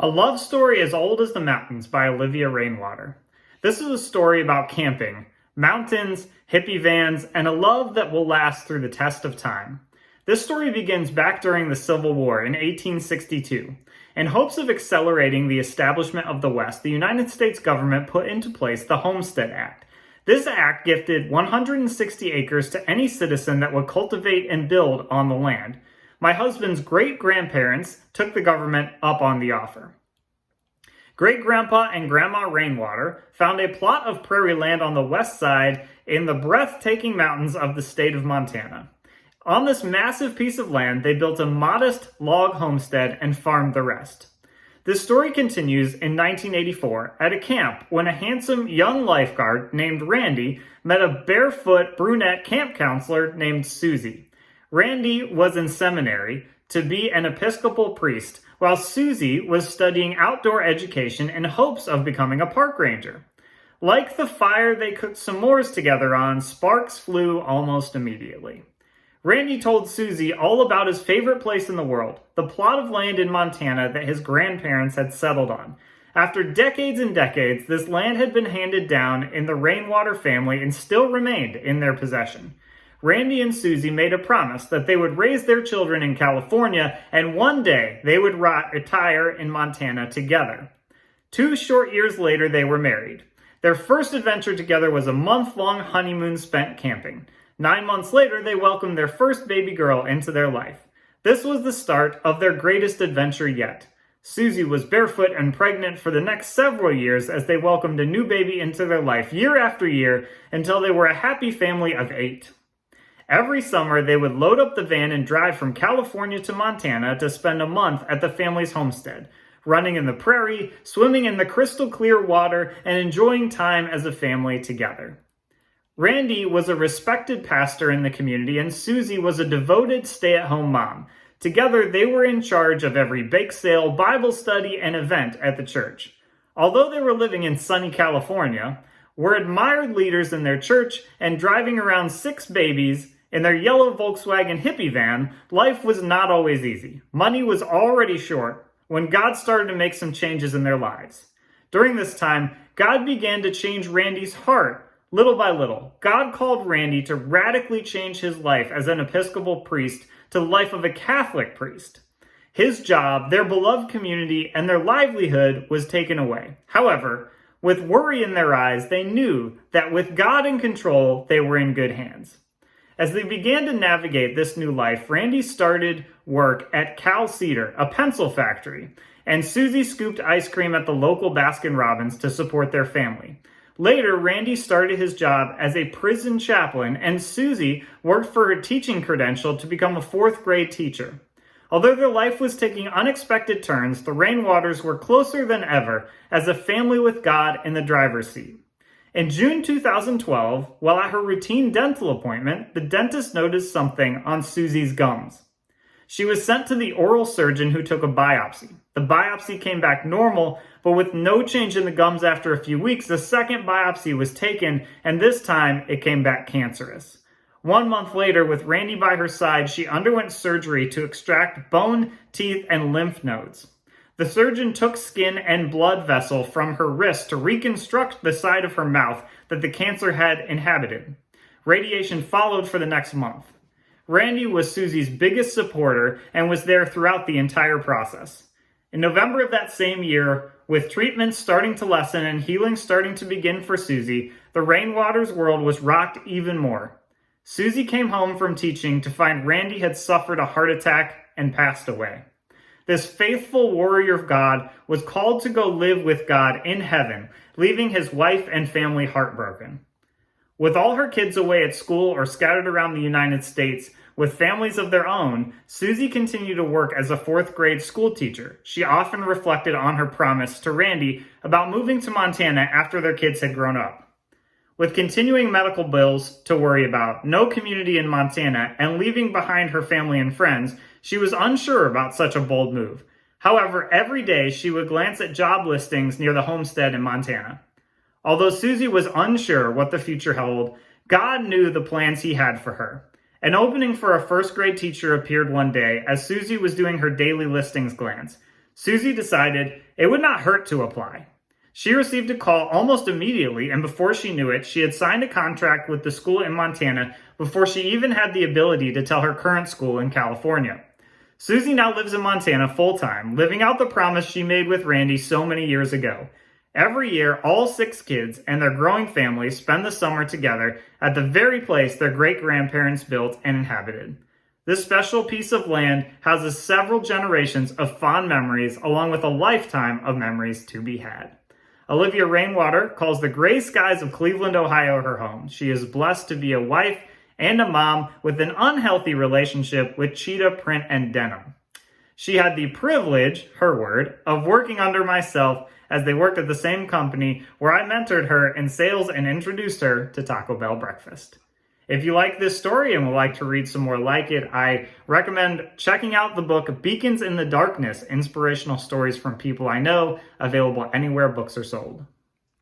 A Love Story as Old as the Mountains by Olivia Rainwater. This is a story about camping, mountains, hippie vans, and a love that will last through the test of time. This story begins back during the Civil War in 1862. In hopes of accelerating the establishment of the West, the United States government put into place the Homestead Act. This act gifted 160 acres to any citizen that would cultivate and build on the land. My husband's great-grandparents took the government up on the offer. Great-grandpa and Grandma Rainwater found a plot of prairie land on the west side in the breathtaking mountains of the state of Montana. On this massive piece of land, they built a modest log homestead and farmed the rest. This story continues in 1984 at a camp when a handsome young lifeguard named Randy met a barefoot brunette camp counselor named Susie. Randy was in seminary to be an Episcopal priest, while Susie was studying outdoor education in hopes of becoming a park ranger. Like the fire they cooked s'mores together on, sparks flew almost immediately. Randy told Susie all about his favorite place in the world, the plot of land in Montana that his grandparents had settled on. After decades and decades, this land had been handed down in the Rainwater family and still remained in their possession. Randy and Susie made a promise that they would raise their children in California and one day they would retire in Montana together. 2 short years later, they were married. Their first adventure together was a month-long honeymoon spent camping. 9 months later, they welcomed their first baby girl into their life. This was the start of their greatest adventure yet. Susie was barefoot and pregnant for the next several years as they welcomed a new baby into their life year after year until they were a happy family of 8. Every summer, they would load up the van and drive from California to Montana to spend a month at the family's homestead, running in the prairie, swimming in the crystal clear water, and enjoying time as a family together. Randy was a respected pastor in the community, and Susie was a devoted stay-at-home mom. Together, they were in charge of every bake sale, Bible study, and event at the church. Although they were living in sunny California, were admired leaders in their church, and driving around 6 babies in their yellow Volkswagen hippie van, life was not always easy. Money was already short when God started to make some changes in their lives. During this time, God began to change Randy's heart little by little. God called Randy to radically change his life as an Episcopal priest to the life of a Catholic priest. His job, their beloved community, and their livelihood was taken away. However, with worry in their eyes, they knew that with God in control, they were in good hands. As they began to navigate this new life, Randy started work at Cal Cedar, a pencil factory, and Susie scooped ice cream at the local Baskin-Robbins to support their family. Later, Randy started his job as a prison chaplain, and Susie worked for her teaching credential to become a 4th grade teacher. Although their life was taking unexpected turns, the Rainwaters were closer than ever as a family with God in the driver's seat. In June 2012, while at her routine dental appointment, the dentist noticed something on Susie's gums. She was sent to the oral surgeon who took a biopsy. The biopsy came back normal, but with no change in the gums after a few weeks, the second biopsy was taken, and this time it came back cancerous. 1 month later, with Randy by her side, she underwent surgery to extract bone, teeth, and lymph nodes. The surgeon took skin and blood vessel from her wrist to reconstruct the side of her mouth that the cancer had inhabited. Radiation followed for the next month. Randy was Susie's biggest supporter and was there throughout the entire process. In November of that same year, with treatments starting to lessen and healing starting to begin for Susie, the Rainwaters world was rocked even more. Susie came home from teaching to find Randy had suffered a heart attack and passed away. This faithful warrior of God was called to go live with God in heaven, leaving his wife and family heartbroken. With all her kids away at school or scattered around the United States with families of their own, Susie continued to work as a 4th grade school teacher. She often reflected on her promise to Randy about moving to Montana after their kids had grown up. With continuing medical bills to worry about, no community in Montana, and leaving behind her family and friends, she was unsure about such a bold move. However, every day she would glance at job listings near the homestead in Montana. Although Susie was unsure what the future held, God knew the plans he had for her. An opening for a 1st grade teacher appeared one day as Susie was doing her daily listings glance. Susie decided it would not hurt to apply. She received a call almost immediately, and before she knew it, she had signed a contract with the school in Montana before she even had the ability to tell her current school in California. Susie now lives in Montana full-time, living out the promise she made with Randy so many years ago. Every year, all 6 kids and their growing families spend the summer together at the very place their great-grandparents built and inhabited. This special piece of land houses several generations of fond memories along with a lifetime of memories to be had. Olivia Rainwater calls the gray skies of Cleveland, Ohio her home. She is blessed to be a wife and a mom with an unhealthy relationship with cheetah print and denim. She had the privilege, her word, of working under myself as they worked at the same company where I mentored her in sales and introduced her to Taco Bell breakfast. If you like this story and would like to read some more like it, I recommend checking out the book Beacons in the Darkness, Inspirational Stories from People I Know, available anywhere books are sold.